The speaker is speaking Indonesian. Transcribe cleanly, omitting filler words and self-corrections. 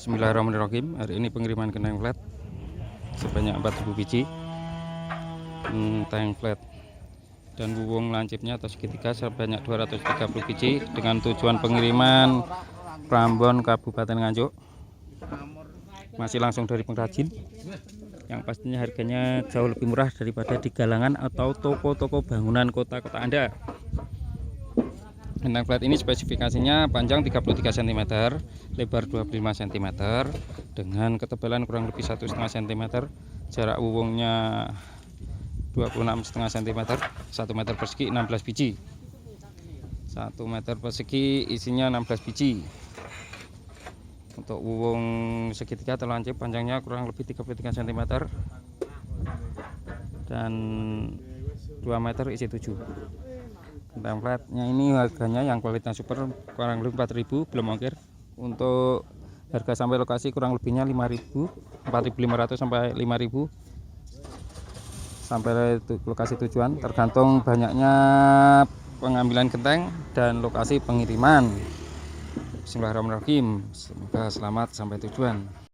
Bismillahirrahmanirrahim. Hari ini pengiriman genteng flat sebanyak 4000 biji genteng flat dan wuwung lancipnya atau segitiga sebanyak 230 biji dengan tujuan pengiriman Prambon Kabupaten Nganjuk. Masih langsung dari pengrajin yang pastinya harganya jauh lebih murah daripada di galangan atau toko-toko bangunan kota-kota Anda. Genteng flat ini spesifikasinya panjang 33 cm, lebar 25 cm, dengan ketebalan kurang lebih 1,5 cm, jarak wuwungnya 26,5 cm, 1 meter persegi 16 biji. 1 meter persegi isinya 16 biji. Untuk wuwung segitiga atau lancip panjangnya kurang lebih 33 cm dan 2 meter isi 7. Genteng flatnya ini harganya yang kualitas super kurang lebih 4.000 belum ongkir. Untuk harga sampai lokasi kurang lebihnya 4.500 sampai 5.000 sampai lokasi tujuan, tergantung banyaknya pengambilan genteng dan lokasi pengiriman. Bismillahirrahmanirrahim. Semoga selamat sampai tujuan.